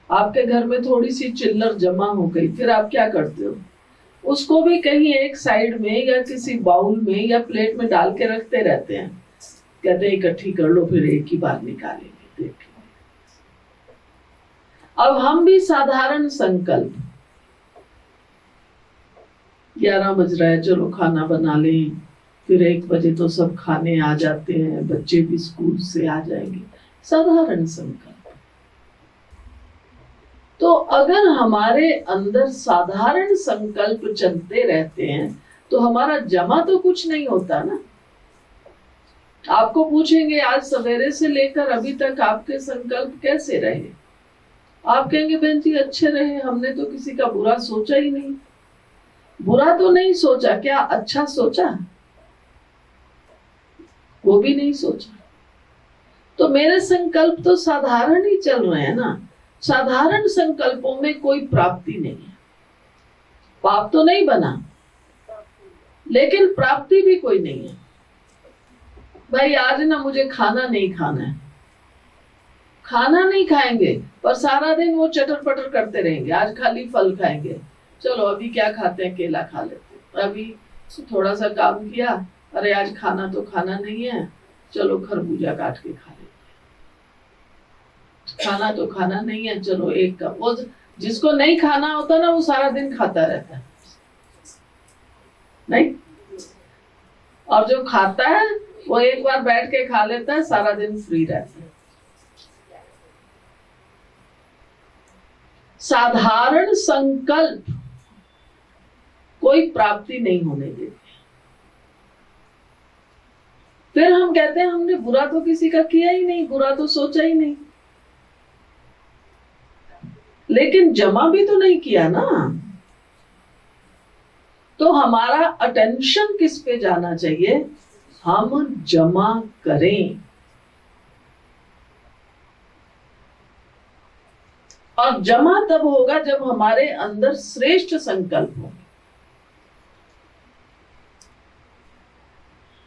आपके घर में थोड़ी सी चिल्लर जमा हो गई, फिर आप क्या करते हो? उसको भी कहीं एक साइड में या किसी बाउल में या प्लेट में डाल के रखते रहते हैं, कहते हैं इकट्ठी कर लो फिर एक ही बार निकालेंगे, देखिए। अब हम भी साधारण संकल्प, 11 बज रहा है, चलो खाना बना लें, फिर 1 बजे तो सब खाने आ जाते हैं, बच्चे भी स्कूल से आ जाएंगे, साधारण संकल्प। तो अगर हमारे अंदर साधारण संकल्प चलते रहते हैं तो हमारा जमा तो कुछ नहीं होता ना। आपको पूछेंगे आज सवेरे से लेकर अभी तक आपके संकल्प कैसे रहे, आप कहेंगे बहन जी अच्छे रहे, हमने तो किसी का बुरा सोचा ही नहीं। बुरा तो नहीं सोचा, क्या अच्छा सोचा? वो भी नहीं सोचा। तो मेरे संकल्प तो साधारण ही चल रहे हैं ना। साधारण संकल्पों में कोई प्राप्ति नहीं है, पाप तो नहीं बना, लेकिन प्राप्ति भी कोई नहीं है। भाई आज ना मुझे खाना नहीं खाना है, खाना नहीं खाएंगे पर सारा दिन वो चटर पटर करते रहेंगे, आज खाली फल खाएंगे, चलो अभी क्या खाते हैं, केला खा लेते हैं, अभी थोड़ा सा काम किया, अरे आज खाना तो खाना नहीं है, चलो खरबूजा काट के खा लेते हैं, खाना तो खाना नहीं है, चलो एक कप। वो जिसको नहीं खाना होता ना वो सारा दिन खाता रहता है, नहीं, और जो खाता है वो एक बार बैठ के खा लेता है, सारा दिन फ्री रहता है। साधारण संकल्प कोई प्राप्ति नहीं होने देते। फिर हम कहते हैं हमने बुरा तो किसी का किया ही नहीं, बुरा तो सोचा ही नहीं, लेकिन जमा भी तो नहीं किया ना। तो हमारा अटेंशन किस पे जाना चाहिए? हम जमा करें, और जमा तब होगा जब हमारे अंदर श्रेष्ठ संकल्प हो।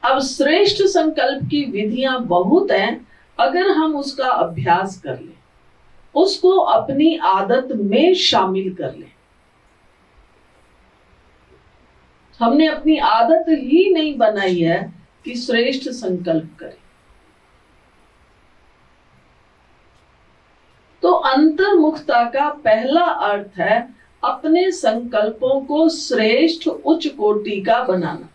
अब श्रेष्ठ संकल्प की विधियां बहुत हैं, अगर हम उसका अभ्यास कर लें, उसको अपनी आदत में शामिल कर लें। हमने अपनी आदत ही नहीं बनाई है कि श्रेष्ठ संकल्प करें। तो अंतर्मुखता का पहला अर्थ है अपने संकल्पों को श्रेष्ठ उच्च कोटि का बनाना।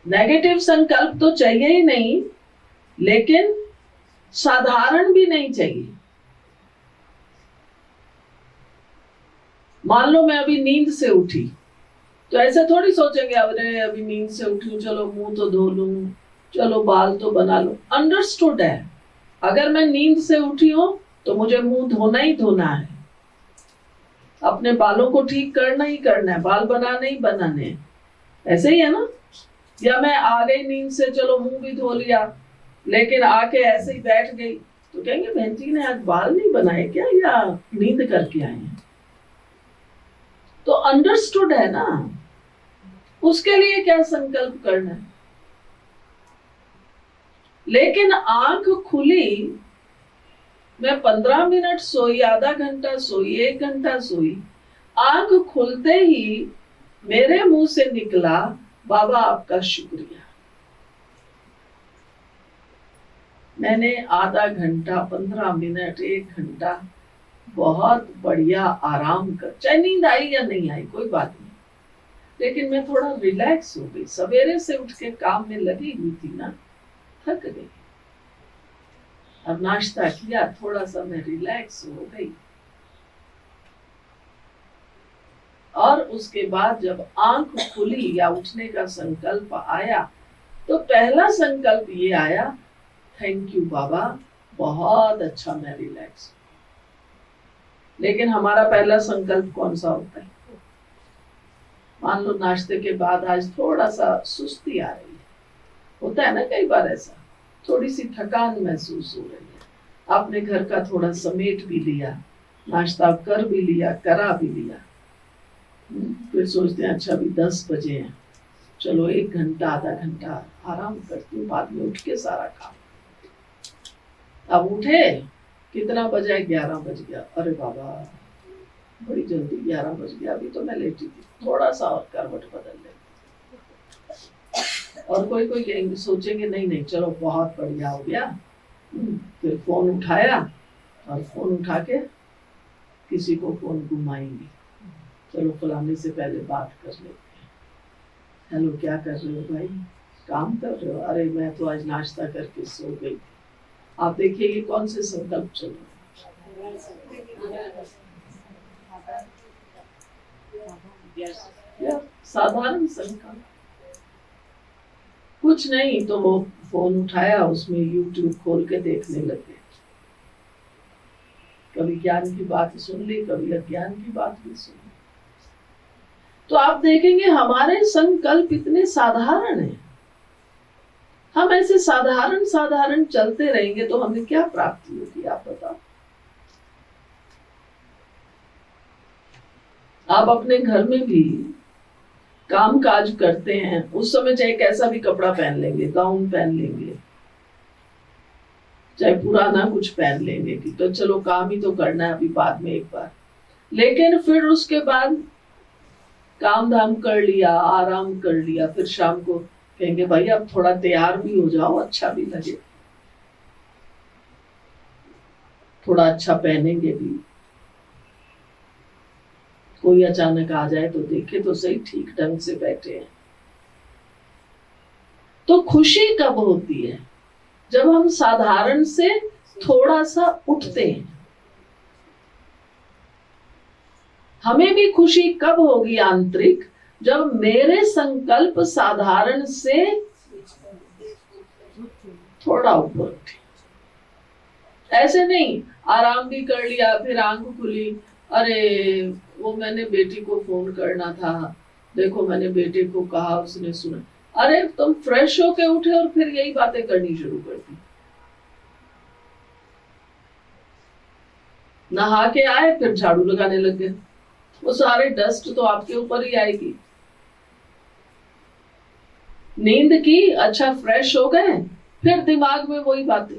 नेगेटिव संकल्प तो चाहिए ही नहीं, लेकिन साधारण भी नहीं चाहिए। मान लो मैं अभी नींद से उठी, तो ऐसे थोड़ी सोचेंगे अरे अभी नींद से उठी, चलो मुंह तो धो लूं, चलो बाल तो बना लो। अंडरस्टूड है, अगर मैं नींद से उठी हूं तो मुझे मुंह धोना ही धोना है, अपने बालों को ठीक करना ही करना है, बाल बनाने ही बनाने हैं, ऐसे ही है ना। या मैं आ गई नींद से, चलो मुंह भी धो लिया, लेकिन आके ऐसे ही बैठ गई, तो कहेंगे बहन जी ने आज बाल नहीं बनाए क्या, या नींद करके आए हैं? तो अंडरस्टूड है ना, उसके लिए क्या संकल्प करना है। लेकिन आंख खुली, मैं 15 मिनट सोई, आधा घंटा सोई, 1 घंटा सोई, आंख खुलते ही मेरे मुंह से निकला बाबा आपका शुक्रिया, मैंने आधा घंटा, 15 मिनट, 1 घंटा बहुत बढ़िया आराम कर, चाहे नींद आई या नहीं आई कोई बात नहीं, लेकिन मैं थोड़ा रिलैक्स हो गई। सवेरे से उठ के काम में लगी हुई थी ना, थक गई, अब नाश्ता किया, थोड़ा सा मैं रिलैक्स हो गई, और उसके बाद जब आंख खुली या उठने का संकल्प आया, तो पहला संकल्प ये आया, थैंक यू बाबा, बहुत अच्छा, मैं रिलैक्स। लेकिन हमारा पहला संकल्प कौन सा होता है? मान लो नाश्ते के बाद आज थोड़ा सा सुस्ती आ रही है, होता है ना कई बार ऐसा, थोड़ी सी थकान महसूस हो रही है, आपने घर का थोड़ा समेट भी लिया, नाश्ता कर भी लिया, करा भी लिया, फिर सोचते हैं अच्छा अभी 10 बजे हैं, चलो 1 घंटा, आधा घंटा आराम करती हूँ, बाद में उठ के सारा काम। अब उठे, कितना बजा? 11 बज गया। अरे बाबा बड़ी जल्दी 11 बज गया, अभी तो मैं लेटी थी, थोड़ा सा और करवट बदल ले। और कोई कोई कहेंगे, सोचेंगे नहीं नहीं चलो बहुत बढ़िया हो गया। फिर फोन उठाया और फोन उठा के किसी को फोन घुमाएंगे, चलो फलाने से पहले बात कर लेते हैं। हेलो क्या कर रहे हो भाई? काम कर रहे हो? अरे मैं तो आज नाश्ता करके सो गई। आप देखिए ये कौन से संकल्प चल रहे हैं? साधारण संकल्प, कुछ नहीं तो वो फोन उठाया, उसमें YouTube खोल के देखने लगे, कभी ज्ञान की बात सुन ली, कभी अज्ञान की बात भी सुन ली। तो आप देखेंगे हमारे संकल्प इतने साधारण हैं। हम ऐसे साधारण साधारण चलते रहेंगे तो हमें क्या प्राप्ति होगी, आप बताओ। आप अपने घर में भी काम काज करते हैं, उस समय चाहे कैसा भी कपड़ा पहन लेंगे, गाउन पहन लेंगे, चाहे पुराना कुछ पहन लेंगे कि तो चलो काम ही तो करना है अभी, बाद में एक बार। लेकिन फिर उसके बाद काम धाम कर लिया, आराम कर लिया, फिर शाम को कहेंगे भाई अब थोड़ा तैयार भी हो जाओ, अच्छा भी लगे, थोड़ा अच्छा पहनेंगे भी। कोई अचानक आ जाए तो देखे तो सही ठीक ढंग से बैठे हैं। तो खुशी कब होती है? जब हम साधारण से थोड़ा सा उठते हैं। हमें भी खुशी कब होगी आंतरिक? जब मेरे संकल्प साधारण से थोड़ा ऊपर उठे। ऐसे नहीं आराम भी कर लिया, फिर आंख खुली, अरे वो मैंने बेटी को फोन करना था, देखो मैंने बेटे को कहा, उसने सुना। अरे तुम फ्रेश होके उठे और फिर यही बातें करनी शुरू कर दी। नहा के आए फिर झाड़ू लगाने लग गए, वो सारे डस्ट तो आपके ऊपर ही आएगी। नींद की, अच्छा फ्रेश हो गए, फिर दिमाग में वही बातें।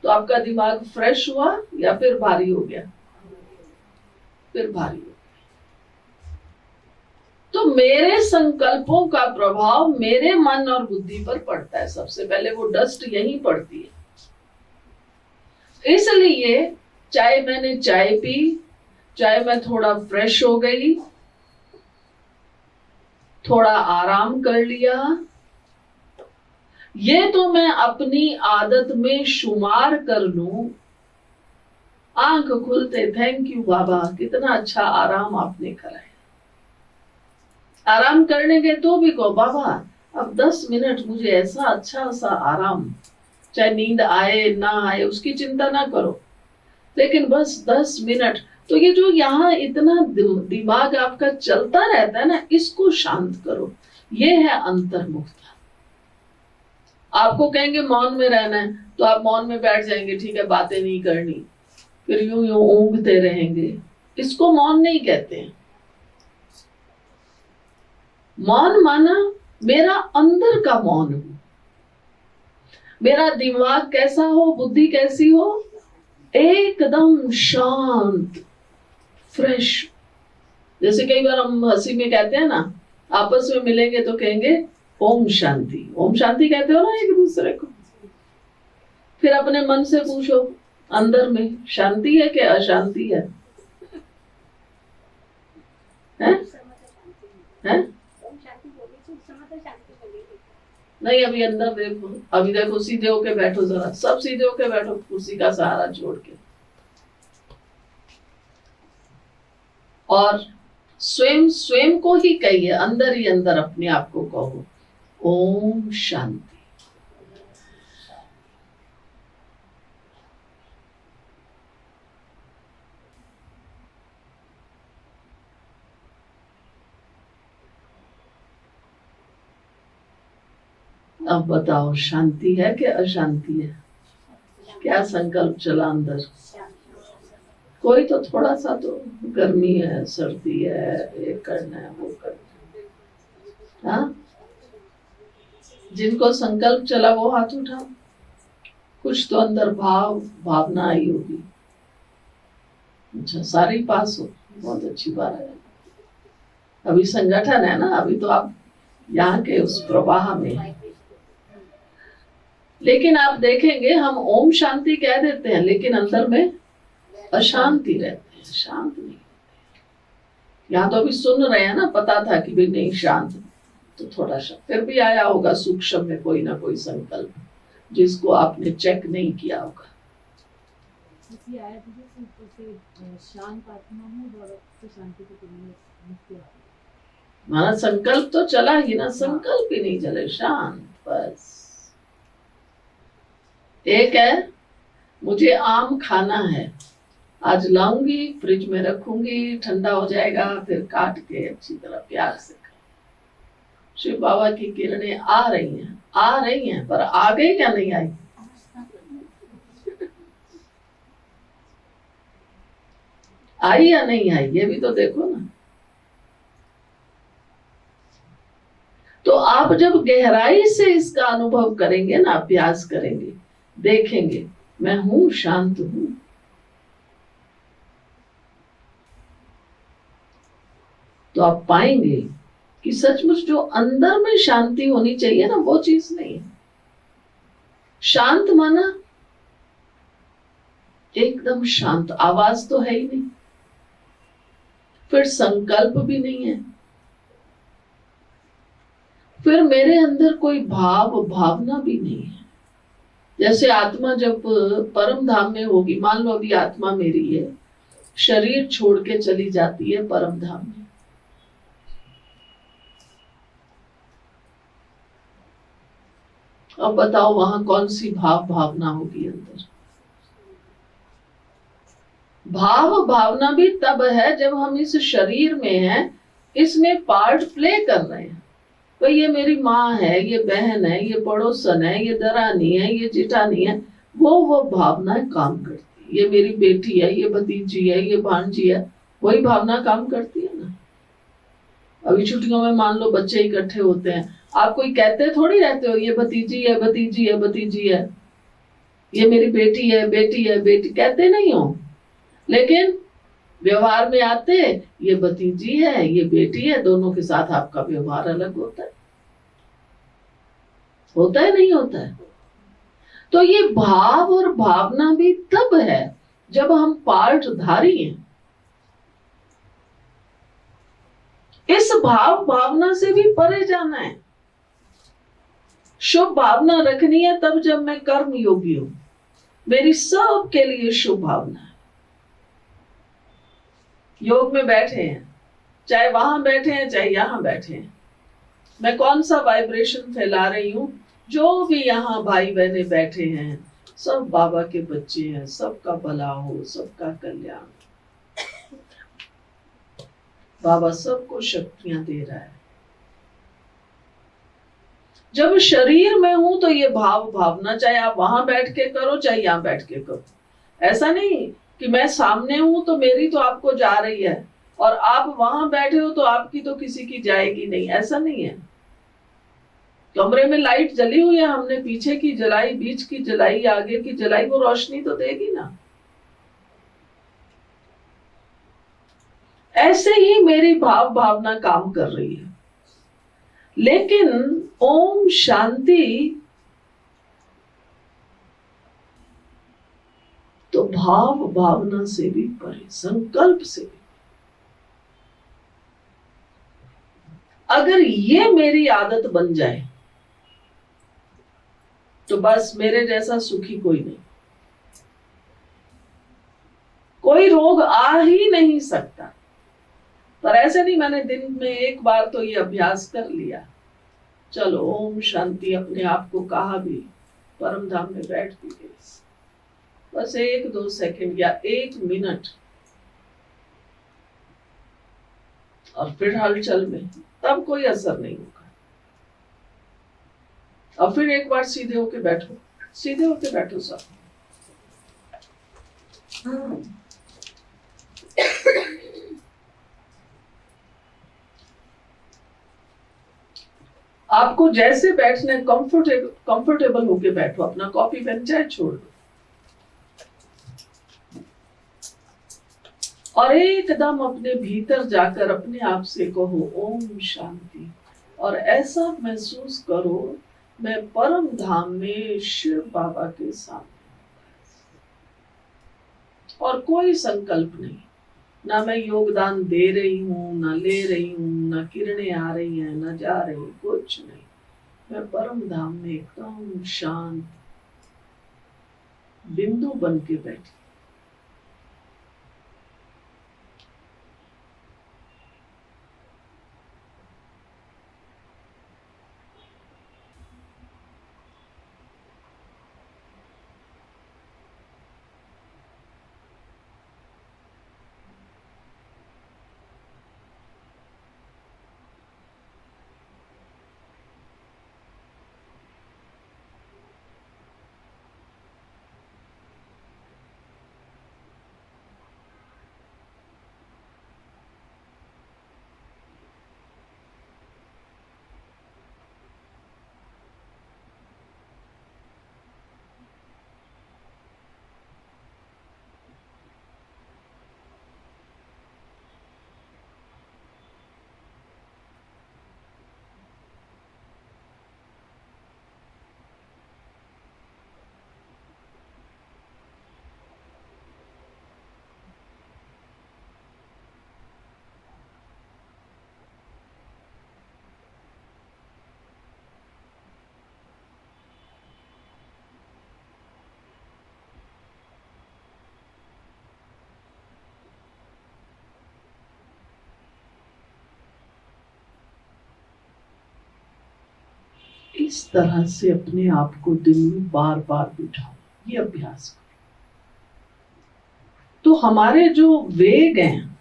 तो आपका दिमाग फ्रेश हुआ या फिर भारी हो गया? फिर भारी हो गया। तो मेरे संकल्पों का प्रभाव मेरे मन और बुद्धि पर पड़ता है। सबसे पहले वो डस्ट यहीं पड़ती है। इसलिए चाहे मैंने चाय पी, चाहे मैं थोड़ा फ्रेश हो गई, थोड़ा आराम कर लिया, ये तो मैं अपनी आदत में शुमार कर लूं। आंख खुलते थैंक यू बाबा, कितना अच्छा आराम आपने कराया। आराम करने के तो भी कहो बाबा अब 10 मिनट मुझे ऐसा अच्छा सा आराम, चाहे नींद आए ना आए उसकी चिंता ना करो, लेकिन बस 10 मिनट। तो ये जो यहाँ इतना दिमाग आपका चलता रहता है ना, इसको शांत करो। ये है अंतर्मुखता। आपको कहेंगे मौन में रहना है तो आप मौन में बैठ जाएंगे, ठीक है बातें नहीं करनी, फिर यूं यूं ऊँघते रहेंगे। इसको मौन नहीं कहते हैं। मौन माना मेरा अंदर का मौन हो, मेरा दिमाग कैसा हो, बुद्धि कैसी हो, एकदम शांत फ्रेश। जैसे कई बार हम हंसी में कहते हैं ना, आपस में मिलेंगे तो कहेंगे ओम शांति, ओम शांति कहते हो ना एक दूसरे को। फिर अपने मन से पूछो अंदर में शांति है कि अशांति है? हैं? नहीं अभी अंदर देखो, अभी देखो सीधे होके बैठो, जरा सब सीधे होके बैठो, कुर्सी का सहारा छोड़ के, और स्वयं स्वयं को ही कहिए, अंदर ही अंदर अपने आप को कहो ओम शांति। अब बताओ शांति है कि अशांति है? क्या संकल्प चला अंदर? कोई तो थोड़ा सा तो गर्मी है, सर्दी है, ये करना है वो करना है। हाँ, जिनको संकल्प चला वो हाथ उठाओ। कुछ तो अंदर भावना आई होगी। अच्छा, सारी पास हो, बहुत अच्छी बात है। अभी संगठन है ना, अभी तो आप यहाँ के उस प्रवाह में हैं। लेकिन आप देखेंगे हम ओम शांति कह देते हैं, लेकिन अंदर में अशांति रहते हैं, शांत नहीं। यहाँ तो अभी सुन रहे हैं ना, पता था कि भी नहीं शांत, तो थोड़ा सा फिर भी आया होगा सूक्ष्म में कोई ना कोई संकल्प जिसको आपने चेक नहीं किया होगा। शांत आत्मा हूँ और शांति को मुक्ति। माना संकल्प तो चला ही ना, संकल्प ही नहीं चले, शांत बस। एक है मुझे आम खाना है, आज लाऊंगी, फ्रिज में रखूंगी, ठंडा हो जाएगा, फिर काट के अच्छी तरह प्यार से खाऊं। शिव बाबा की किरणें आ रही हैं, पर आ गई क्या नहीं आई? आई या नहीं आई, ये भी तो देखो ना। तो आप जब गहराई से इसका अनुभव करेंगे ना, अभ्यास करेंगे, देखेंगे मैं हूं, शांत हूं, तो आप पाएंगे कि सचमुच जो अंदर में शांति होनी चाहिए ना, वो चीज नहीं है। शांत माना एकदम शांत, आवाज तो है ही नहीं, फिर संकल्प भी नहीं है, फिर मेरे अंदर कोई भावना भी नहीं है। जैसे आत्मा जब परम धाम में होगी, मान लो अभी आत्मा मेरी है, शरीर छोड़ के चली जाती है परम धाम में, अब बताओ वहां कौन सी भावना होगी अंदर? भावना भी तब है जब हम इस शरीर में हैं, इसमें पार्ट प्ले कर रहे हैं। तो ये मेरी माँ है, ये बहन है, ये पड़ोसन है, ये दरानी है, ये जिठानी है, वो भावनाएं काम करती है। ये मेरी बेटी है, ये भतीजी है, ये भांजी है, वही भावना काम करती है ना। अभी छुट्टियों में मान लो बच्चे इकट्ठे होते हैं, आप कोई कहते थोड़ी रहते हो ये भतीजी है, भतीजी है, भतीजी है, ये मेरी बेटी है, बेटी है, बेटी कहते नहीं हो, लेकिन व्यवहार में आते ये भतीजी है, ये बेटी है, दोनों के साथ आपका व्यवहार अलग होता है नहीं होता है? तो ये भाव और भावना भी तब है जब हम पार्टधारी हैं। इस भावना से भी परे जाना है। शुभ भावना रखनी है तब जब मैं कर्म योगी हूं, मेरी सब के लिए शुभ भावना है। योग में बैठे हैं, चाहे वहां बैठे हैं चाहे यहां बैठे हैं, मैं कौन सा वाइब्रेशन फैला रही हूं? जो भी यहाँ भाई बहने बैठे हैं सब बाबा के बच्चे हैं, सबका भला हो, सबका कल्याण। बाबा सबको शक्तियां दे रहा है। जब शरीर में हूं तो ये भावना चाहे आप वहां बैठ के करो चाहे यहां बैठ के करो, ऐसा नहीं कि मैं सामने हूं तो मेरी तो आपको जा रही है और आप वहां बैठे हो तो आपकी तो किसी की जाएगी नहीं, ऐसा नहीं है। कमरे में लाइट जली हुई है, हमने पीछे की जलाई, बीच की जलाई, आगे की जलाई, वो रोशनी तो देगी ना। ऐसे ही मेरी भावना काम कर रही है, लेकिन ओम शांति तो भावना से भी परे, संकल्प से भी। अगर ये मेरी आदत बन जाए तो बस मेरे जैसा सुखी कोई नहीं, कोई रोग आ ही नहीं सकता। पर ऐसे नहीं मैंने दिन में एक बार तो ये अभ्यास कर लिया, चलो ओम शांति अपने आप को कहा भी, परम धाम में बैठ भी गई, बस 1-2 सेकंड या 1 मिनट, और फिर हलचल में, तब कोई असर नहीं होगा। और फिर एक बार सीधे होके बैठो, सीधे होके बैठो सब। आपको जैसे बैठने कंफर्टेबल होके बैठो, अपना कॉपी पेन चाहे छोड़ दो और एकदम अपने भीतर जाकर अपने आप से कहो ओम शांति, और ऐसा महसूस करो मैं परम धाम में शिव बाबा के सामने, और कोई संकल्प नहीं, ना मैं योगदान दे रही हूं, ना ले रही हूं, ना किरणें आ रही हैं, ना जा रही, कुछ नहीं। मैं परम धाम में एकदम शांत बिंदु बन के बैठी। इस तरह से अपने आप को दिन में बार बार बिठाओ, ये अभ्यास करो। तो हमारे जो वेग हैं,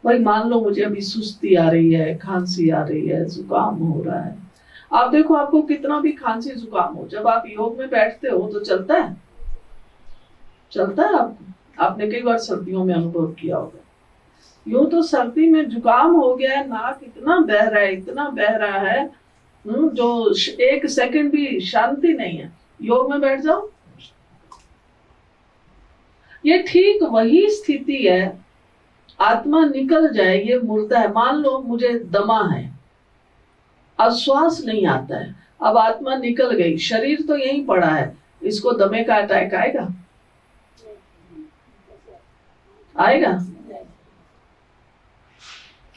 भाई मान लो मुझे अभी सुस्ती आ रही है, खांसी आ रही है, जुकाम हो रहा है। आप देखो आपको कितना भी खांसी जुकाम हो, जब आप योग में बैठते हो तो चलता है, चलता है आपको। आपने कई बार सर्दियों में अनुभव किया होगा। यूं तो सर्दी में जुकाम हो गया है, नाक इतना बह रहा है, इतना बह रहा है, जो एक सेकंड भी शांति नहीं है। योग में बैठ जाओ, ये ठीक वही स्थिति है। आत्मा निकल जाए, ये मुर्दा है। मान लो मुझे दमा है, अब श्वास नहीं आता है, अब आत्मा निकल गई, शरीर तो यहीं पड़ा है, इसको दमे का अटैक आएगा? आएगा?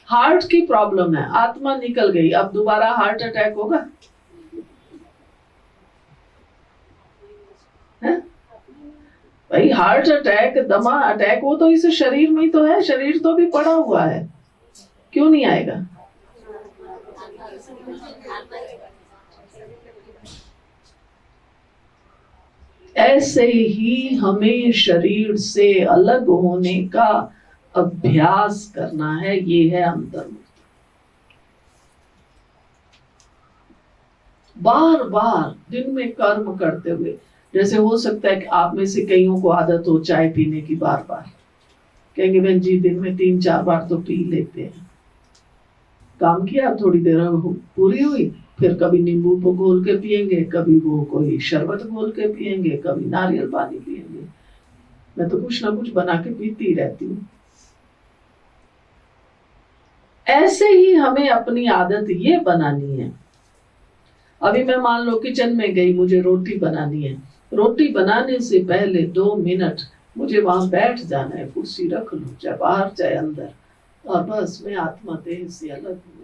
हार्ट की प्रॉब्लम है, आत्मा निकल गई, अब दोबारा हार्ट अटैक होगा? है? भाई हार्ट अटैक, दमा अटैक, वो तो इस शरीर में ही तो है, शरीर तो भी पड़ा हुआ है, क्यों नहीं आएगा? ऐसे ही हमें शरीर से अलग होने का अभ्यास करना है। ये है अंतर्मुक्ति। बार बार दिन में कर्म करते हुए, जैसे हो सकता है कि आप में से कईयों को आदत हो चाय पीने की, बार बार कहेंगे बहन जी दिन में 3-4 बार तो पी लेते हैं। काम किया, थोड़ी देर पूरी हुई, फिर कभी नींबू को घोल के पियेंगे, कभी वो कोई शरबत घोल के पियेंगे, कभी नारियल पानी पियेंगे। मैं तो कुछ ना कुछ बना के पीती रहती हूँ। ऐसे ही हमें अपनी आदत ये बनानी है। अभी मैं मान लो किचन में गई, मुझे रोटी बनानी है, रोटी बनाने से पहले 2 मिनट मुझे वहां बैठ जाना है, कुर्सी रख लो, चाहे बाहर चाहे अंदर, और बस मैं आत्मा देह से अलग हूँ।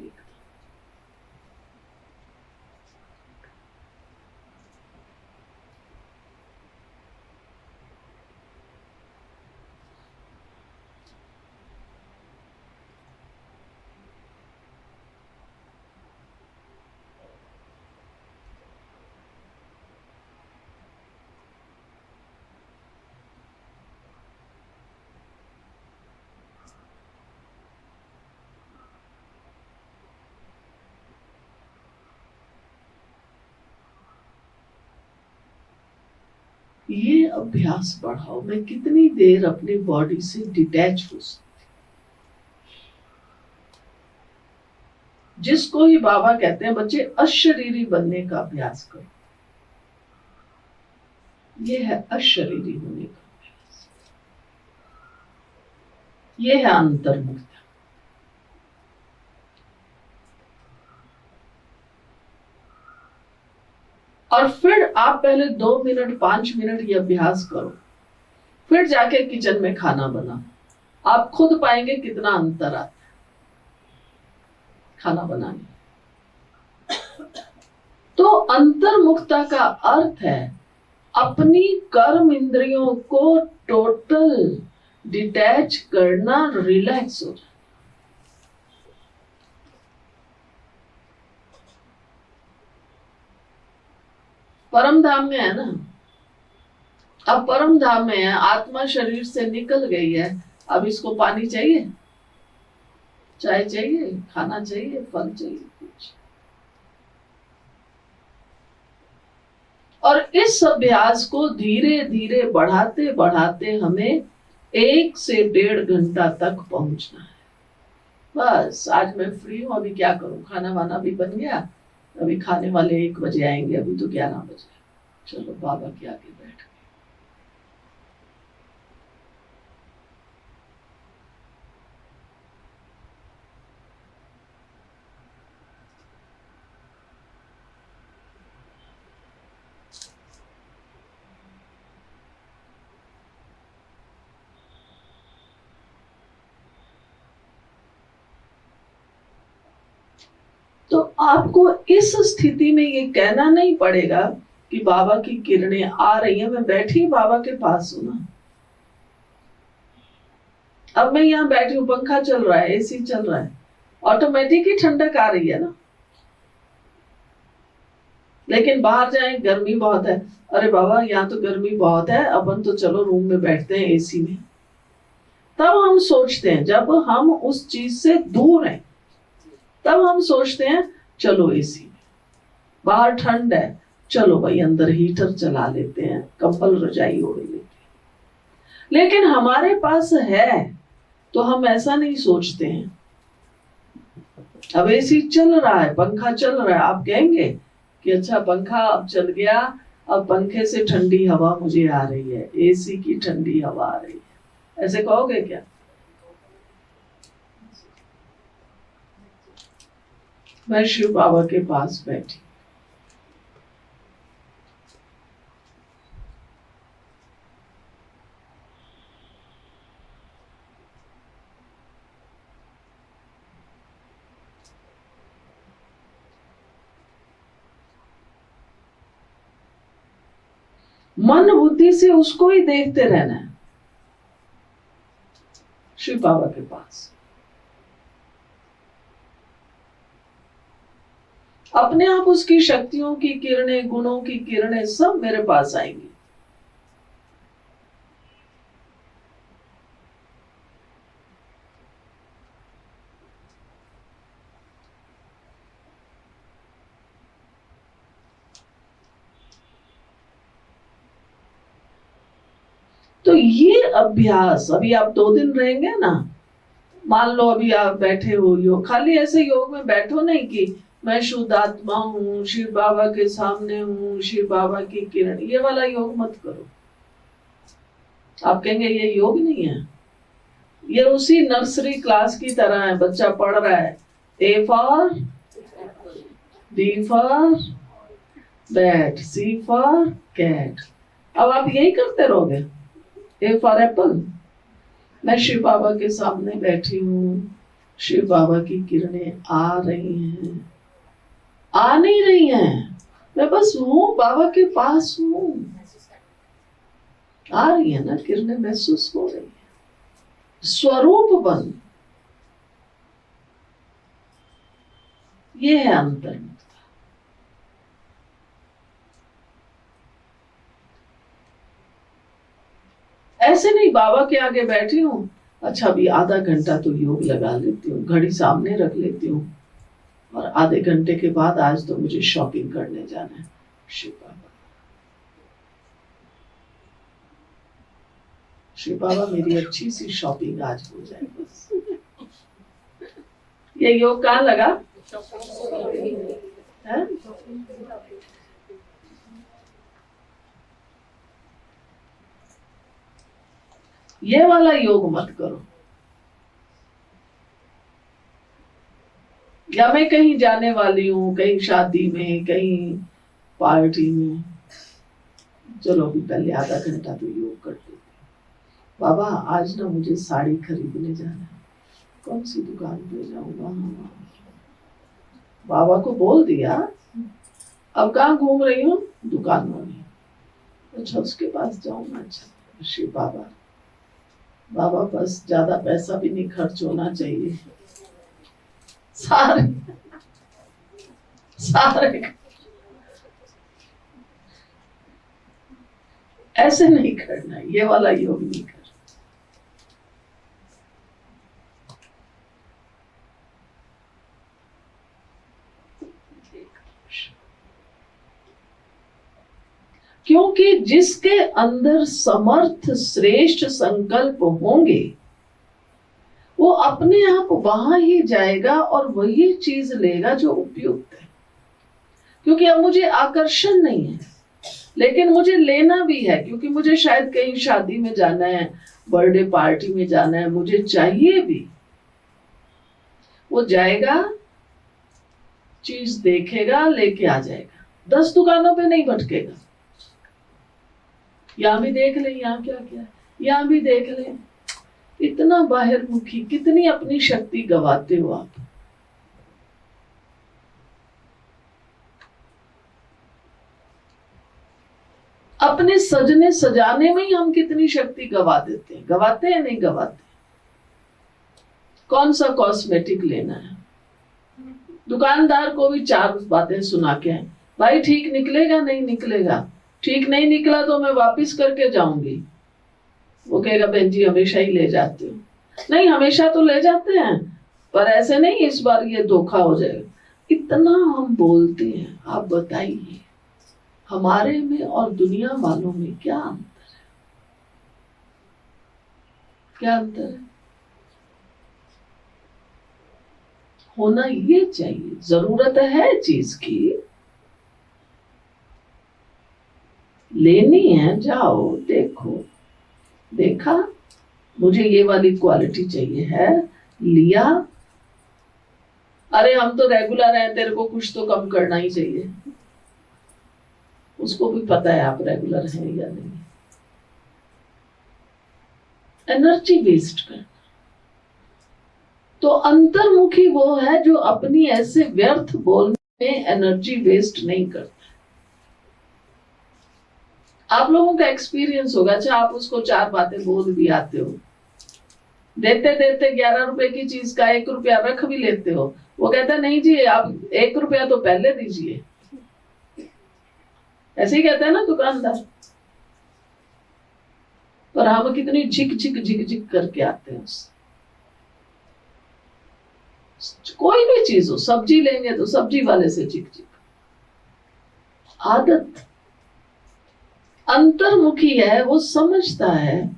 ये अभ्यास बढ़ाओ। मैं कितनी देर अपनी बॉडी से डिटैच हो सकती, जिसको ही बाबा कहते हैं बच्चे अशरीरी बनने का अभ्यास करो। ये है अशरीरी होने का अभ्यास, ये है अंतर्मुक्ता। और फिर आप पहले 2 मिनट 5 मिनट ये अभ्यास करो, फिर जाके किचन में खाना बनाओ। आप खुद पाएंगे कितना अंतर आता है खाना बनाने। तो अंतर्मुक्ता का अर्थ है अपनी कर्म इंद्रियों को टोटल डिटैच करना, रिलैक्स हो जाना। परम धाम में है ना, अब परम धाम में है, आत्मा शरीर से निकल गई है, अब इसको पानी चाहिए, चाय चाहिए, खाना चाहिए, फल चाहिए, कुछ। और इस अभ्यास को धीरे धीरे बढ़ाते बढ़ाते हमें 1 से 1.5 घंटा तक पहुंचना है। बस आज मैं फ्री हूं, अभी क्या करूं, खाना वाना भी बन गया, अभी खाने वाले 1 बजे आएंगे, अभी तो 11 बजे, चलो बाबा के आगे बैठ गए। तो आपको इस स्थिति में ये कहना नहीं पड़ेगा कि बाबा की किरणें आ रही हैं, मैं बैठी बाबा के पास हूं ना। अब मैं यहाँ बैठी हूँ, पंखा चल रहा है, एसी चल रहा है, ऑटोमेटिक ही ठंडक आ रही है ना। लेकिन बाहर जाए गर्मी बहुत है, अरे बाबा यहाँ तो गर्मी बहुत है, अपन तो चलो रूम में बैठते हैं एसी में। तब हम सोचते हैं, जब हम उस चीज से दूर हैं तब हम सोचते हैं चलो एसी में। बाहर ठंड है, चलो भाई अंदर हीटर चला लेते हैं, कंबल रजाई ओढ़ लेते हैं। लेकिन हमारे पास है तो हम ऐसा नहीं सोचते हैं। अब एसी चल रहा है, पंखा चल रहा है, आप कहेंगे कि अच्छा पंखा अब चल गया, अब पंखे से ठंडी हवा मुझे आ रही है, एसी की ठंडी हवा आ रही है, ऐसे कहोगे क्या? मैं शिव बाबा के पास बैठी, मन बुद्धि से उसको ही देखते रहना है, शिव बाबा के पास। अपने आप उसकी शक्तियों की किरणें, गुणों की किरणें सब मेरे पास आएंगी। तो ये अभ्यास अभी आप 2 दिन रहेंगे ना, मान लो अभी आप बैठे हो योग, खाली ऐसे योग में बैठो नहीं कि मैं शुद्ध आत्मा हूँ, शिव बाबा के सामने हूँ, शिव बाबा की किरण, ये वाला योग मत करो। आप कहेंगे ये योग नहीं है, ये उसी नर्सरी क्लास की तरह है, बच्चा पढ़ रहा है A for B for bat, C for cat. अब आप यही करते रहोगे, A फॉर एप्पल। मैं शिव बाबा के सामने बैठी हूँ, शिव बाबा की किरणें आ रही हैं, आ नहीं रही हैं, मैं बस हूँ, बाबा के पास हूँ, आ रही है ना किरणें, महसूस हो रही है। स्वरूप बन, ये है अंतर्मुक्ता। ऐसे नहीं बाबा के आगे बैठी हूँ, अच्छा अभी आधा घंटा तो योग लगा लेती हूँ, घड़ी सामने रख लेती हूँ, और आधे घंटे के बाद आज तो मुझे शॉपिंग करने जाना है। शिव बाबा, शिव बाबा मेरी अच्छी सी शॉपिंग आज हो जाए बस। ये योग कहाँ लगा? है? ये वाला योग मत करो। या मैं कहीं जाने वाली हूँ, कहीं शादी में, कहीं पार्टी में, चलो अभी पहले आधा घंटा तो योग कर लेते। बाबा आज ना मुझे साड़ी खरीदने जाना है, कौन सी दुकान पे जाऊंगा? बाबा को बोल दिया, अब कहाँ घूम रही हूँ? दुकानों में। अच्छा उसके पास जाऊंगा। अच्छा शिव बाबा, बाबा बस ज्यादा पैसा भी नहीं खर्च होना चाहिए। सारे सारे ऐसे नहीं करना, ये वाला योग नहीं करना। क्योंकि जिसके अंदर समर्थ श्रेष्ठ संकल्प होंगे वो अपने आप वहां ही जाएगा और वही चीज लेगा जो उपयुक्त है। क्योंकि अब मुझे आकर्षण नहीं है, लेकिन मुझे लेना भी है, क्योंकि मुझे शायद कहीं शादी में जाना है, बर्थडे पार्टी में जाना है, मुझे चाहिए भी। वो जाएगा, चीज देखेगा, लेके आ जाएगा, 10 दुकानों पे नहीं भटकेगा। यहाँ भी देख ले, यहाँ क्या क्या है, यहाँ भी देख ले। इतना बाहिरमुखी, कितनी अपनी शक्ति गवाते हो आप। अपने सजने सजाने में ही हम कितनी शक्ति गवा देते हैं। गवाते हैं नहीं गवाते? कौन सा कॉस्मेटिक लेना है, दुकानदार को भी 4 बातें सुना के हैं, भाई ठीक निकलेगा नहीं निकलेगा, ठीक नहीं निकला तो मैं वापस करके जाऊंगी। वो कहेगा बहन जी हमेशा ही ले जाते हो। नहीं, हमेशा तो ले जाते हैं, पर ऐसे नहीं इस बार ये धोखा हो जाएगा। इतना हम बोलते हैं। आप बताइए हमारे में और दुनिया वालों में क्या अंतर है? क्या अंतर है? होना ये चाहिए, जरूरत है चीज की, लेनी है, जाओ देखो, देखा मुझे ये वाली क्वालिटी चाहिए है, लिया। अरे हम तो रेगुलर हैं, तेरे को कुछ तो कम करना ही चाहिए। उसको भी पता है आप रेगुलर हैं या नहीं। एनर्जी वेस्ट करना। तो अंतर्मुखी वो है जो अपनी ऐसे व्यर्थ बोलने में एनर्जी वेस्ट नहीं करता। आप लोगों का एक्सपीरियंस होगा। अच्छा आप उसको 4 बातें बोल भी आते हो, देते देते 11 रुपए की चीज का 1 रुपया रख भी लेते हो। वो कहता नहीं जी आप 1 रुपया तो पहले दीजिए, ऐसे ही कहते हैं ना दुकानदार। पर हम कितनी झिक झिक झिक झिक करके आते हैं उससे। कोई भी चीज हो, सब्जी लेंगे तो सब्जी वाले से झिक झिक। आदत। अंतर्मुखी है, वो समझता है,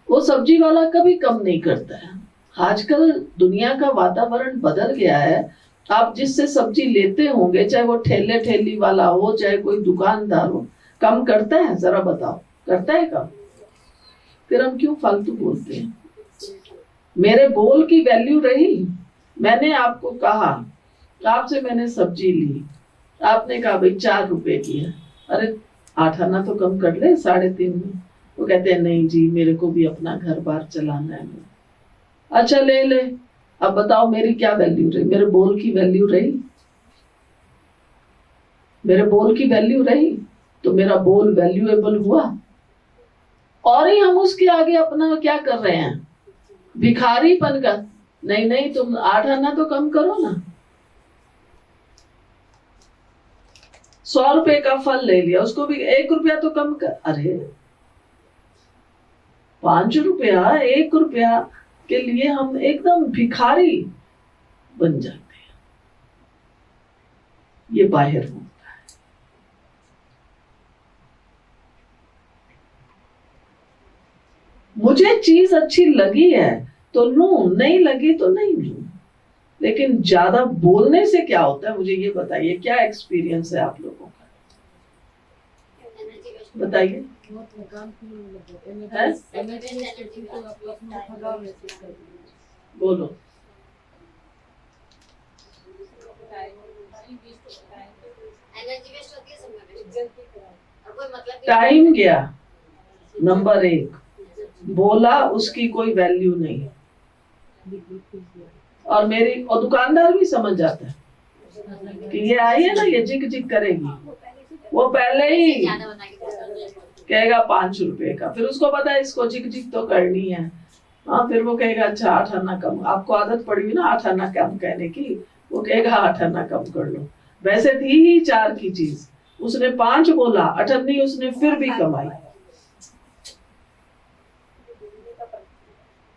वो सब्जी वाला कभी कम नहीं करता है। आजकल दुनिया का वातावरण बदल गया है। आप जिससे सब्जी लेते होंगे, चाहे वो ठेले ठेली वाला हो, चाहे कोई दुकानदार हो, कम करता है? जरा बताओ, करता है कम? फिर हम क्यों फालतू बोलते हैं? मेरे बोल की वैल्यू रही? मैंने आपको कहा, आपसे मैंने सब्जी ली, आपने कहा भाई 4 रुपए की है, अरे 8 आना तो कम कर ले 3.5 में। वो कहते हैं नहीं जी मेरे को भी अपना घर बार चलाना है। अच्छा ले ले। अब बताओ मेरी क्या वैल्यू रही? मेरे बोल की वैल्यू रही? मेरे बोल की वैल्यू रही तो मेरा बोल वैल्यूएबल हुआ। और ही हम उसके आगे अपना क्या कर रहे हैं, भिखारीपन का। नहीं नहीं तुम 8 आना तो कम करो ना। 100 रुपए का फल ले लिया, उसको भी 1 रुपया तो कम कर। अरे 5 रुपया 1 रुपया के लिए हम एकदम भिखारी बन जाते हैं। ये बाहर होता है। मुझे चीज अच्छी लगी है तो लूं, नहीं लगी तो नहीं लूं। लेकिन ज्यादा बोलने से क्या होता है मुझे ये बताइए, क्या एक्सपीरियंस है आप लोगों का, बताइए। बहुत थकान फील होने लग जाता हैं? है। एनर्जी वेस्ट होती है तो आपको अपना थकान महसूस करते हैं। बोलो। एनर्जी वेस्ट होती है, समय वेस्ट और कोई मतलब टाइम गया, नंबर 1, बोला उसकी कोई वैल्यू नहीं। और दुकानदार भी समझ जाता है कि ये आई है ना, ये जिग जिग करेगी, वो पहले ही ज्यादा बना के कहेगा 5 रुपए का, फिर उसको पता है इसको जिग जिग तो करनी है। हाँ, फिर वो कहेगा अच्छा 8 आना कम, आपको आदत पड़ी हुई ना 8 आना कम कहने की, वो कहेगा 8 आना कम कर लो। वैसे थी ही 4 की चीज, उसने 5 बोला, 8 नहीं, उसने फिर भी कमाई,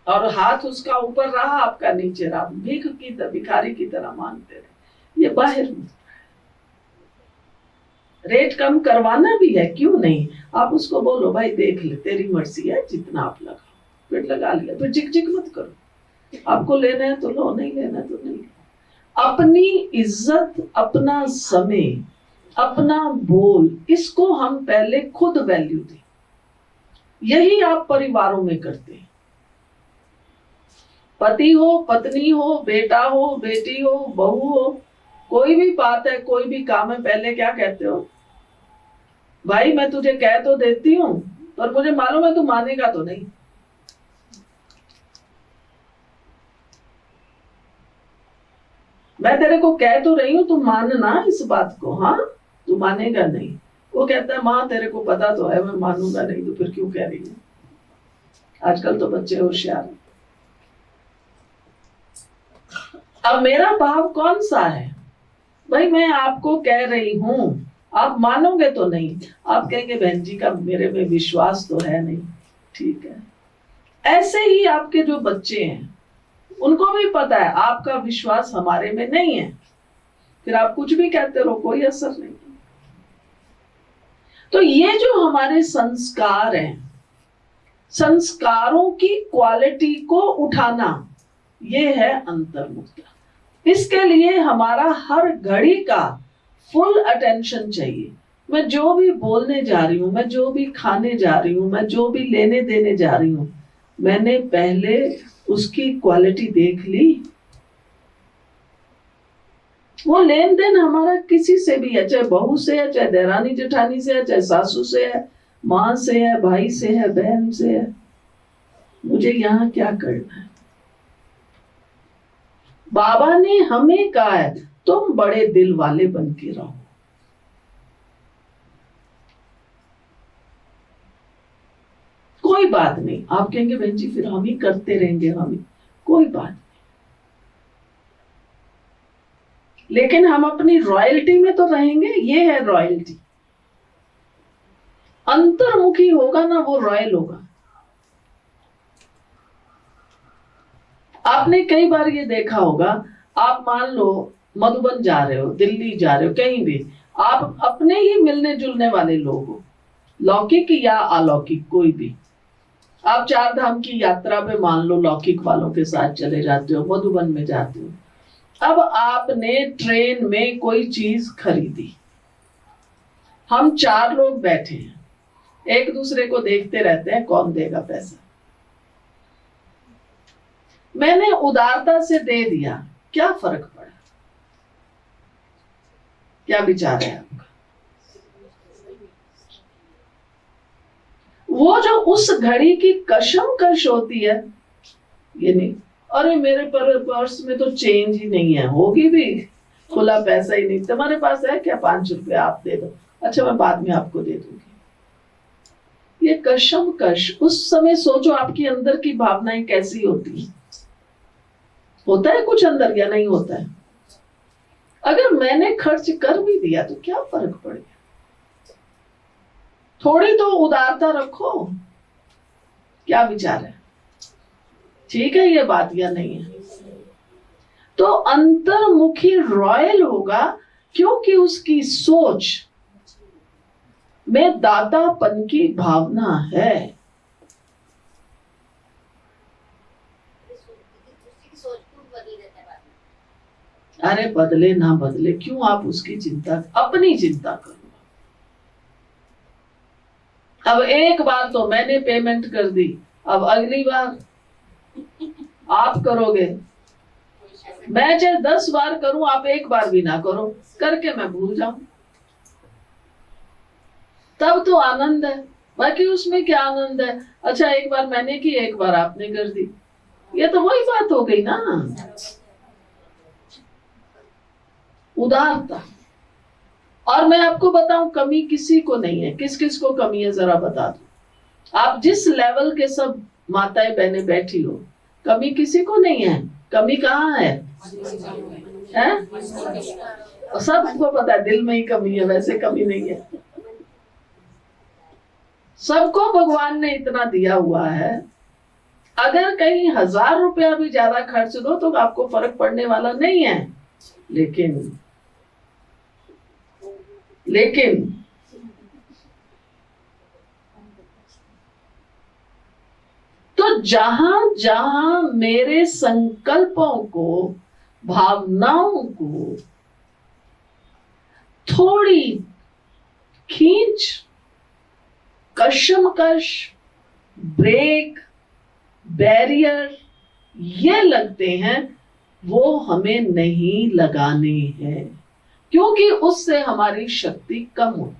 और हाथ उसका ऊपर रहा, आपका नीचे रहा, भिखारी की तरह मांगते रहे। ये बाहर रेट कम करवाना भी है, क्यों नहीं, आप उसको बोलो भाई देख ले, तेरी मर्जी है, जितना आप लगाओ, फिर लगा लिया, फिर जिक जिक मत करो, आपको लेना है तो लो, नहीं लेना तो नहीं। अपनी इज्जत, अपना समय, अपना बोल, इसको हम पहले खुद वैल्यू दें। यही आप परिवारों में करते हैं, पति हो, पत्नी हो, बेटा हो, बेटी हो, बहू हो, कोई भी बात है, कोई भी काम है, पहले क्या कहते हो, भाई मैं तुझे कह तो देती हूँ पर मुझे मालूम है तू मानेगा तो नहीं। मैं तेरे को कह तो रही हूँ, तू मानना इस बात को, हाँ तू मानेगा नहीं। वो कहता है माँ तेरे को पता तो है मैं मानूंगा नहीं, तो फिर क्यों कह रही है। आजकल तो बच्चे होशियार हैं। अब मेरा भाव कौन सा है, भाई मैं आपको कह रही हूं, आप मानोगे तो नहीं, आप कहेंगे बहन जी का मेरे में विश्वास तो है नहीं, ठीक है। ऐसे ही आपके जो बच्चे हैं उनको भी पता है आपका विश्वास हमारे में नहीं है, फिर आप कुछ भी कहते रहो, कोई असर नहीं। तो ये जो हमारे संस्कार हैं, संस्कारों की क्वालिटी को उठाना, ये है अंतर्मुखता। इसके लिए हमारा हर घड़ी का फुल अटेंशन चाहिए। मैं जो भी बोलने जा रही हूँ, मैं जो भी खाने जा रही हूँ, मैं जो भी लेने देने जा रही हूँ, मैंने पहले उसकी क्वालिटी देख ली। वो लेन देन हमारा किसी से भी है, चाहे बहू से है, चाहे देरानी जेठानी से है, चाहे सासू से है, माँ से है, भाई से है, बहन से है, मुझे यहाँ क्या करना है। बाबा ने हमें कहा है तुम बड़े दिल वाले बन के रहो। कोई बात नहीं, आप कहेंगे बहन जी फिर हम ही करते रहेंगे, हम ही, कोई बात नहीं, लेकिन हम अपनी रॉयल्टी में तो रहेंगे। ये है रॉयल्टी। अंतर्मुखी होगा ना वो रॉयल होगा। आपने कई बार ये देखा होगा, आप मान लो मधुबन जा रहे हो, दिल्ली जा रहे हो, कहीं भी, आप अपने ही मिलने जुलने वाले लोग हो, लौकिक या अलौकिक कोई भी, आप 4 धाम की यात्रा पे मान लो लौकिक वालों के साथ चले जाते हो, मधुबन में जाते हो। अब आपने ट्रेन में कोई चीज खरीदी, हम 4 लोग बैठे हैं, एक दूसरे को देखते रहते हैं कौन देगा पैसा। मैंने उदारता से दे दिया, क्या फर्क पड़ा, क्या विचार है आपका? वो जो उस घड़ी की कशमकश होती है, ये नहीं अरे मेरे पर्स में तो चेंज ही नहीं है, होगी भी खुला पैसा ही नहीं, तुम्हारे पास है क्या 5 रुपए, आप दे दो, अच्छा मैं बाद में आपको दे दूंगी। ये कशमकश, उस समय सोचो आपकी अंदर की भावनाएं कैसी होती है। होता है कुछ अंदर या नहीं होता है? अगर मैंने खर्च कर भी दिया तो क्या फर्क पड़ गया, थोड़ी तो उदारता रखो। क्या विचार है, ठीक है ये बात या नहीं है? तो अंतर्मुखी रॉयल होगा क्योंकि उसकी सोच में दातापन की भावना है। अरे बदले ना बदले, क्यों आप उसकी चिंता, अपनी चिंता करो। अब एक बार तो मैंने पेमेंट कर दी, अब अगली बार आप करोगे। मैं चाहे 10 बार करूं, आप एक बार भी ना करो, करके मैं भूल जाऊं, तब तो आनंद है। बाकी उसमें क्या आनंद है? अच्छा एक बार मैंने की, एक बार आपने कर दी, ये तो वही बात हो गई ना, उदारता। और मैं आपको बताऊं, कमी किसी को नहीं है। किस किस को कमी है जरा बता दो। आप जिस लेवल के सब माताएं बहनें बैठी हो, कमी किसी को नहीं है। कमी कहाँ है? सबको पता है दिल में ही कमी है, वैसे कमी नहीं है। सबको भगवान ने इतना दिया हुआ है। अगर कहीं 1000 रुपया भी ज्यादा खर्च दो तो आपको फर्क पड़ने वाला नहीं है। लेकिन तो जहां जहां मेरे संकल्पों को, भावनाओं को थोड़ी खींच, कशमकश, ब्रेक, बैरियर ये लगते हैं, वो हमें नहीं लगाने हैं, क्योंकि उससे हमारी शक्ति कम होती है।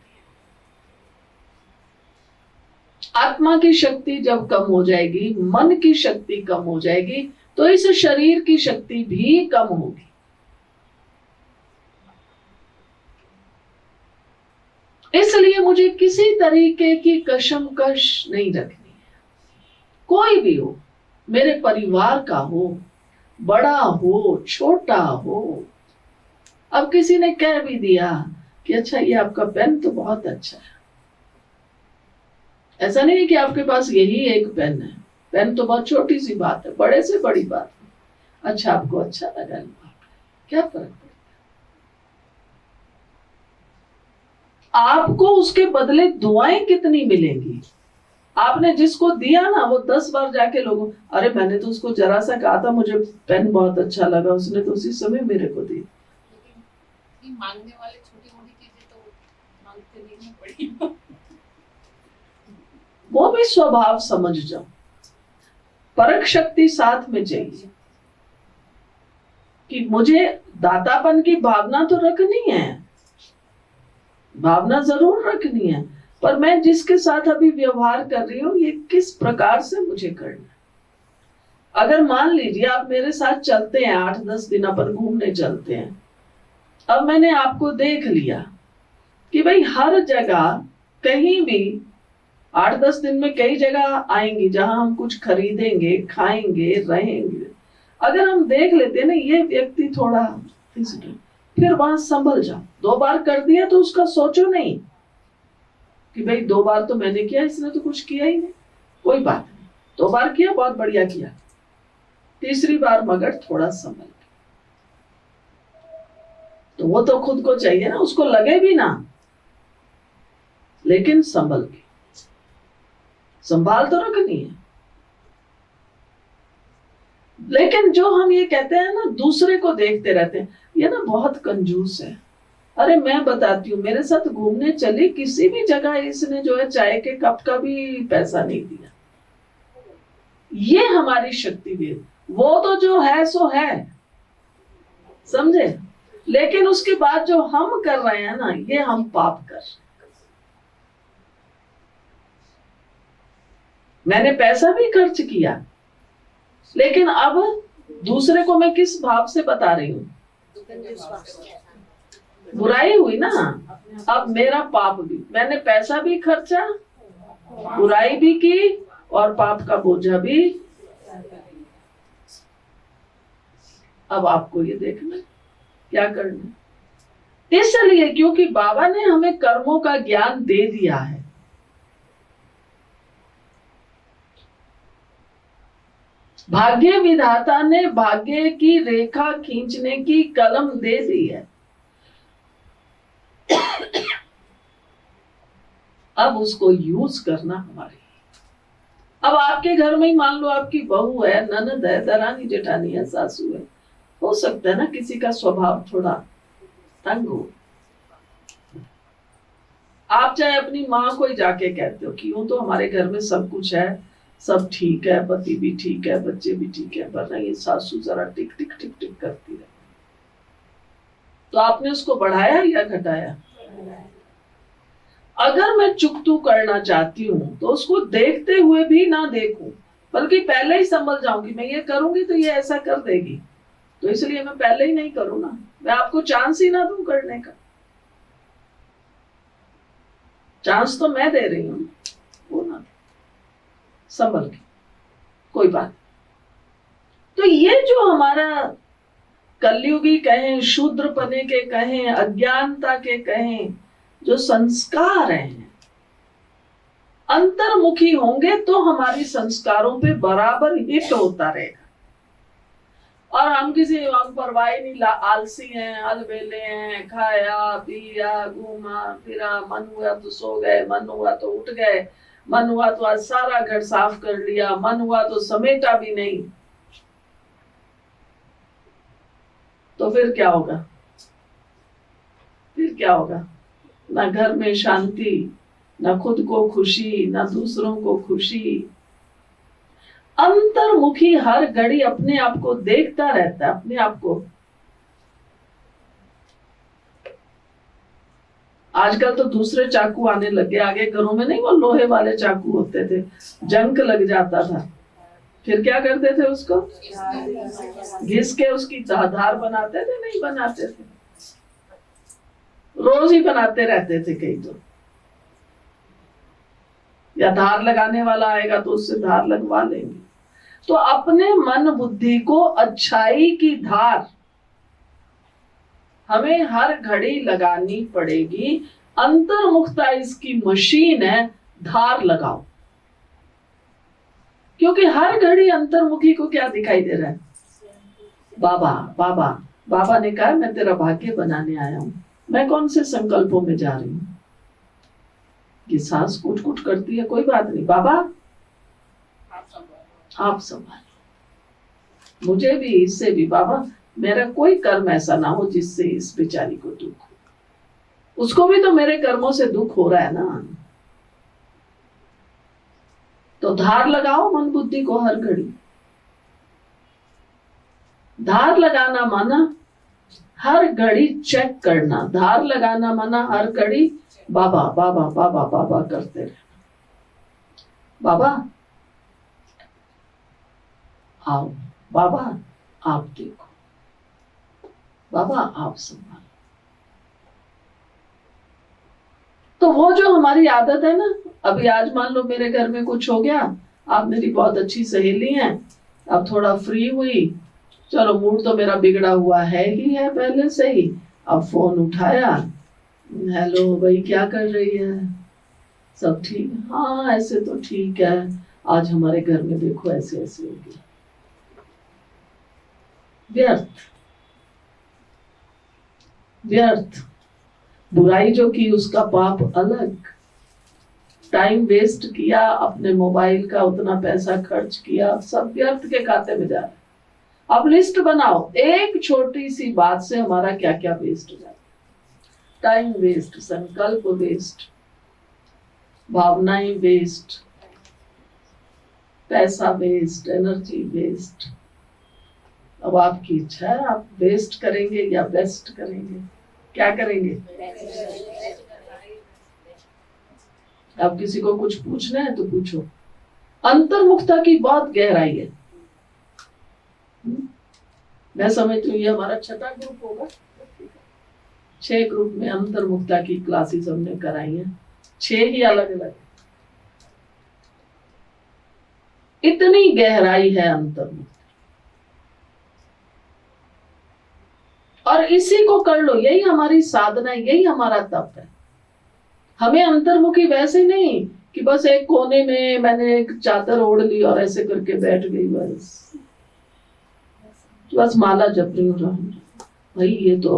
आत्मा की शक्ति जब कम हो जाएगी, मन की शक्ति कम हो जाएगी, तो इस शरीर की शक्ति भी कम होगी। इसलिए मुझे किसी तरीके की कशमकश नहीं रखनी है। कोई भी हो, मेरे परिवार का हो, बड़ा हो, छोटा हो। अब किसी ने कह भी दिया कि अच्छा ये आपका पेन तो बहुत अच्छा है, ऐसा नहीं है कि आपके पास यही एक पेन है, पेन तो बहुत छोटी सी बात है, बड़े से बड़ी बात है। अच्छा आपको अच्छा लगा, क्या फर्क पड़ता? आपको उसके बदले दुआएं कितनी मिलेंगी। आपने जिसको दिया ना, वो 10 बार जाके लोगों, अरे मैंने तो उसको जरा सा कहा था मुझे पेन बहुत अच्छा लगा, उसने तो उसी समय मेरे को दी। मांगने वाले छोटी मोटी चीजें तो मांगते नहीं पड़ी। वो भी स्वभाव समझ जाओ, परख शक्ति साथ में चाहिए कि मुझे दातापन की भावना तो रखनी है, भावना जरूर रखनी है, पर मैं जिसके साथ अभी व्यवहार कर रही हूं ये किस प्रकार से मुझे करना है। अगर मान लीजिए आप मेरे साथ चलते हैं, 8-10 दिन अपन घूमने चलते हैं, अब मैंने आपको देख लिया कि भाई हर जगह कहीं भी 8-10 दिन में कई जगह आएंगी जहां हम कुछ खरीदेंगे, खाएंगे, रहेंगे। अगर हम देख लेते हैं ना ये व्यक्ति थोड़ा, फिर वहां संभल जाओ। 2 बार कर दिया तो उसका सोचो नहीं कि भाई 2 बार तो मैंने किया, इसने तो कुछ किया ही नहीं, कोई बात नहीं। 2 बार किया, बहुत बढ़िया किया, तीसरी बार मगर थोड़ा संभल, तो वो तो खुद को चाहिए ना, उसको लगे भी ना, लेकिन संभल के, संभाल तो रखनी है। लेकिन जो हम ये कहते हैं ना, दूसरे को देखते रहते हैं, ये ना बहुत कंजूस है। अरे मैं बताती हूँ, मेरे साथ घूमने चली, किसी भी जगह इसने जो है चाय के कप का भी पैसा नहीं दिया। ये हमारी शक्ति भी, वो तो जो है सो है, समझे। लेकिन उसके बाद जो हम कर रहे हैं ना, ये हम पाप कर रहे हैं। मैंने पैसा भी खर्च किया, लेकिन अब दूसरे को मैं किस भाव से बता रही हूँ? बुराई हुई ना। अब मेरा पाप भी, मैंने पैसा भी खर्चा, बुराई भी की, और पाप का बोझा भी। अब आपको ये देखना क्या करना। इसलिए क्योंकि बाबा ने हमें कर्मों का ज्ञान दे दिया है। भाग्य विधाता ने भाग्य की रेखा खींचने की कलम दे दी है। अब उसको यूज करना हमारी। अब आपके घर में ही मान लो आपकी बहू है, ननद है, दरानी जेठानी है, सासू है, हो सकता है ना किसी का स्वभाव थोड़ा तंग हो। आप चाहे अपनी माँ को ही जाके कहते हो कि यूं तो हमारे घर में सब कुछ है, सब ठीक है, पति भी ठीक है, बच्चे भी ठीक है, पर नहीं सासू जरा टिक टिक टिक टिक करती रहे, तो आपने उसको बढ़ाया या घटाया? अगर मैं चुकतू करना चाहती हूँ तो उसको देखते हुए भी ना देखूं, बल्कि पहले ही समझ जाऊं कि मैं ये करूंगी तो ये ऐसा कर देगी, तो इसलिए मैं पहले ही नहीं करूं ना, मैं आपको चांस ही ना दूं करने का। चांस तो मैं दे रही हूँ, वो ना संभल के, कोई बात। तो ये जो हमारा कलयुगी कहें, शूद्रपने के कहें, अज्ञानता के कहें, जो संस्कार हैं, अंतर्मुखी होंगे तो हमारी संस्कारों पे बराबर हिट होता रहेगा। और हम किसी परवाह नहीं, आलसी हैं, अलबेले हैं, खाया पिया घूमा फिरा, मन हुआ तो सो गए, मन हुआ तो उठ गए, मन हुआ तो आज सारा घर साफ कर लिया, मन हुआ तो समेटा भी नहीं, तो फिर क्या होगा? फिर क्या होगा? ना घर में शांति, ना खुद को खुशी, ना दूसरों को खुशी। अंतर्मुखी हर घड़ी अपने आप को देखता रहता है, अपने आप को। आजकल तो दूसरे चाकू आने लगे, आगे घरों में नहीं वो लोहे वाले चाकू होते थे, जंग लग जाता था, फिर क्या करते थे? उसको घिस के उसकी धार बनाते थे? नहीं बनाते थे, रोज ही बनाते रहते थे कई तो। या धार लगाने वाला आएगा तो उससे धार लगवा लेंगे। तो अपने मन बुद्धि को अच्छाई की धार हमें हर घड़ी लगानी पड़ेगी। अंतर्मुखता इसकी मशीन है, धार लगाओ। क्योंकि हर घड़ी अंतर्मुखी को क्या दिखाई दे रहा है? बाबा बाबा बाबा ने कहा मैं तेरा भाग्य बनाने आया हूं। मैं कौन से संकल्पों में जा रही हूं? ये सांस कुट कुट करती है, कोई बात नहीं, बाबा आप संभाल मुझे भी, इससे भी बाबा मेरा कोई कर्म ऐसा ना हो जिससे इस बेचारी को दुख हो। उसको भी तो मेरे कर्मों से दुख हो रहा है ना। तो धार लगाओ मन बुद्धि को हर घड़ी। धार लगाना माना हर घड़ी चेक करना, धार लगाना माना हर घड़ी बाबा बाबा बाबा बाबा करते रहना। बाबा आओ, बाबा आप देखो, बाबा आप संभालो। तो वो जो हमारी आदत है ना, अभी आज मान लो मेरे घर में कुछ हो गया, आप मेरी बहुत अच्छी सहेली हैं, अब थोड़ा फ्री हुई, चलो मूड तो मेरा बिगड़ा हुआ है ही है पहले से ही, अब फोन उठाया, हेलो भाई क्या कर रही है, सब ठीक? हाँ ऐसे तो ठीक है, आज हमारे घर में देखो ऐसे ऐसे हो गया। व्यर्थ व्यर्थ। बुराई जो की उसका पाप अलग, टाइम वेस्ट किया, अपने मोबाइल का उतना पैसा खर्च किया, सब व्यर्थ के खाते में जा रहा है। अब लिस्ट बनाओ, एक छोटी सी बात से हमारा क्या क्या वेस्ट हो जाता है। टाइम वेस्ट, संकल्प वेस्ट, भावनाएं वेस्ट, पैसा वेस्ट, एनर्जी वेस्ट। अब आपकी इच्छा है, आप वेस्ट करेंगे या बेस्ट करेंगे? क्या करेंगे? अब किसी को कुछ पूछना है तो पूछो। अंतर्मुखता की बहुत गहराई है। मैं समझती हूँ ये हमारा छठा ग्रुप होगा। 6 ग्रुप में अंतर्मुखता की क्लासेस हमने कराई हैं, 6 ही अलग अलग। इतनी गहराई है अंतर्मुखता, और इसी को कर लो, यही हमारी साधना है, यही हमारा तप है। हमें अंतर्मुखी वैसे नहीं कि बस एक कोने में मैंने एक चादर ओढ़ ली और ऐसे करके बैठ गई, बस माला जप रही हूँ। भाई ये तो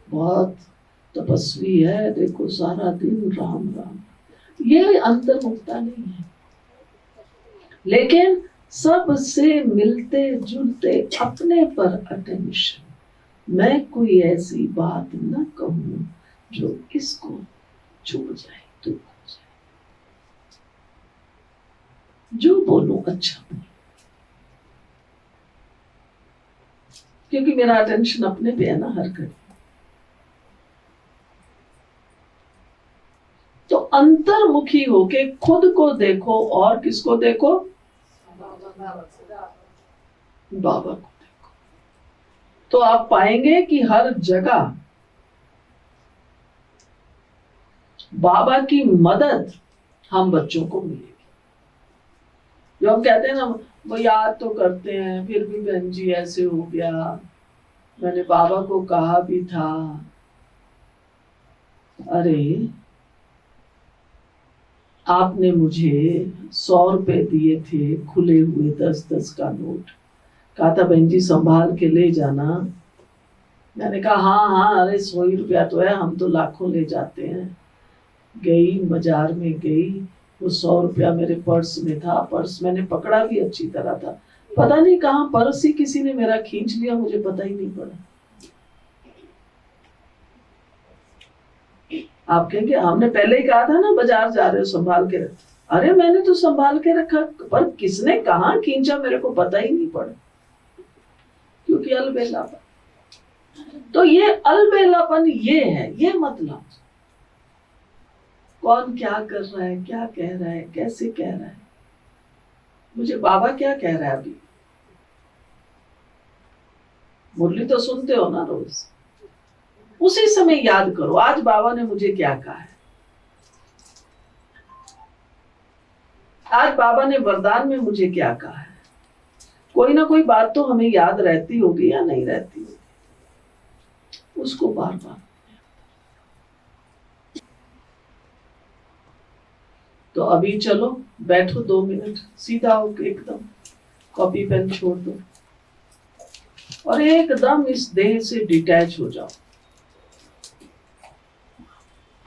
बहुत तपस्वी है, देखो सारा दिन राम राम। ये अंतर्मुखता नहीं है। लेकिन सबसे मिलते जुलते अपने पर अटेंशन, मैं कोई ऐसी बात न कहूं जो इसको छूट जाए, तो हो जाए। जो बोलूं अच्छा बोलूं, क्योंकि मेरा अटेंशन अपने पे है ना हर घड़ी। तो अंतर्मुखी होके खुद को देखो और किसको देखो? बाबा को देखो। तो आप पाएंगे कि हर जगह बाबा की मदद हम बच्चों को मिलेगी। जो हम कहते हैं ना, वो याद तो करते हैं, फिर भी बहन जी ऐसे हो गया, मैंने बाबा को कहा भी था। अरे आपने मुझे 100 रुपए दिए थे, खुले हुए 10-10 का नोट, कहा था बहन जी संभाल के ले जाना। मैंने कहा हाँ हाँ, अरे 100 रुपया तो है, हम तो लाखों ले जाते हैं। गई बाजार में गई, वो 100 रुपया मेरे पर्स में था, पर्स मैंने पकड़ा भी अच्छी तरह था, पता नहीं कहाँ पर्स ही किसी ने मेरा खींच लिया, मुझे पता ही नहीं पड़ा। आप कहेंगे हमने पहले ही कहा था ना बाजार जा रहे हो संभाल के रख। अरे मैंने तो संभाल के रखा, पर किसने कहाँ खींचा मेरे को पता ही नहीं पड़ा, क्योंकि अलबेलापन। तो ये अलबेलापन ये है, ये मतलब कौन क्या कर रहा है, क्या कह रहा है, कैसे कह रहा है, मुझे बाबा क्या कह रहा है। अभी मुरली तो सुनते हो ना रोज, उसी समय याद करो आज बाबा ने मुझे क्या कहा है। आज बाबा ने वरदान में मुझे क्या कहा है। कोई ना कोई बात तो हमें याद रहती होगी या नहीं रहती होगी, उसको बार बार। तो अभी चलो बैठो 2 मिनट, सीधा होके एकदम कॉपी पेन छोड़ दो और एकदम इस देह से डिटैच हो जाओ।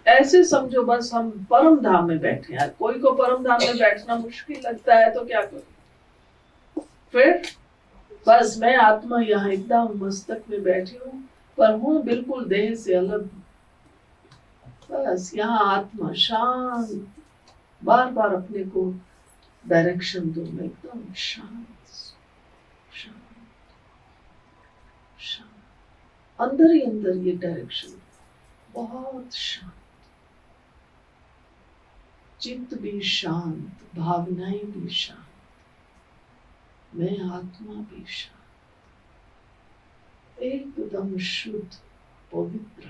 ऐसे समझो बस हम परम धाम में बैठे हैं। कोई को परम धाम में बैठना मुश्किल लगता है तो क्या करूं, फिर बस मैं आत्मा यहाँ एकदम मस्तक में बैठी हूँ, पर हूँ बिल्कुल देह से अलग। बस यहाँ आत्मा शांत, बार बार अपने को डायरेक्शन दो, मैं एकदम शांत शांत शांत, अंदर ही अंदर ये डायरेक्शन बहुत शांत, चित्त भी शांत, भावनाएं भी शांत, मैं आत्मा भी शांत, एकदम शुद्ध पवित्र।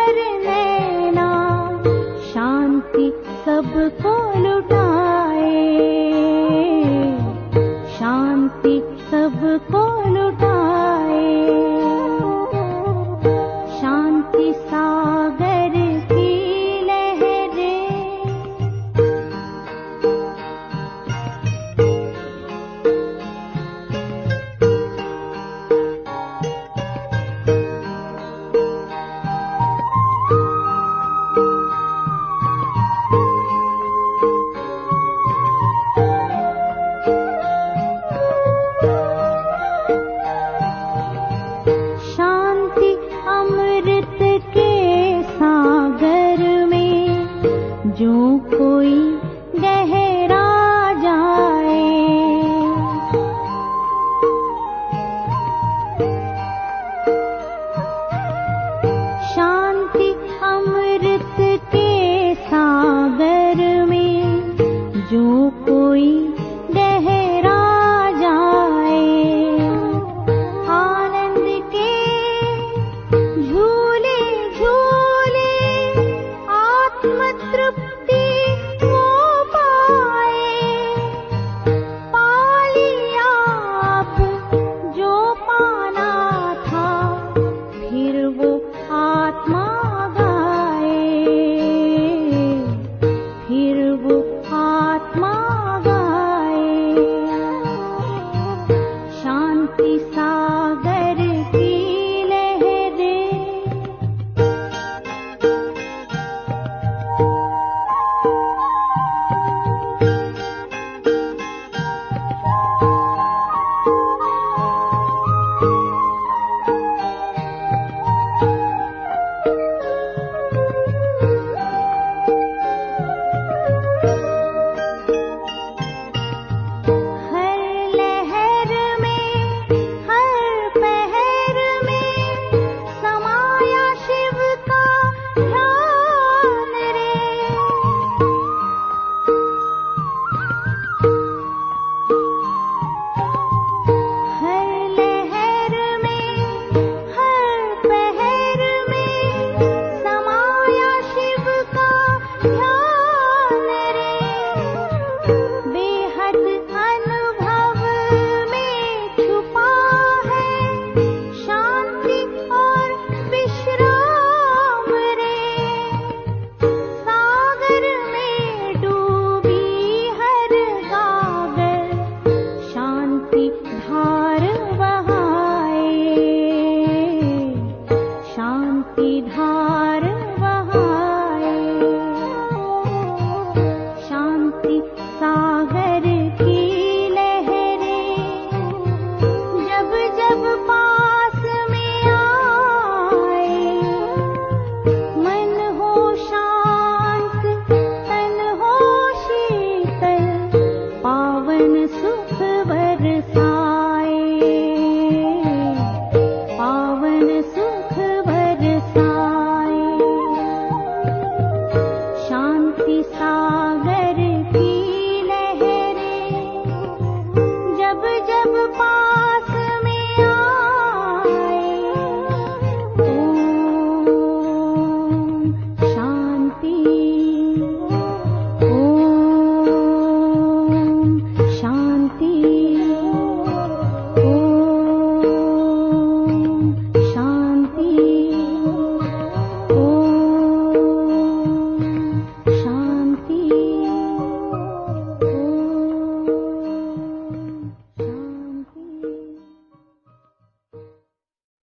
कर नैना शांति सबको लुटा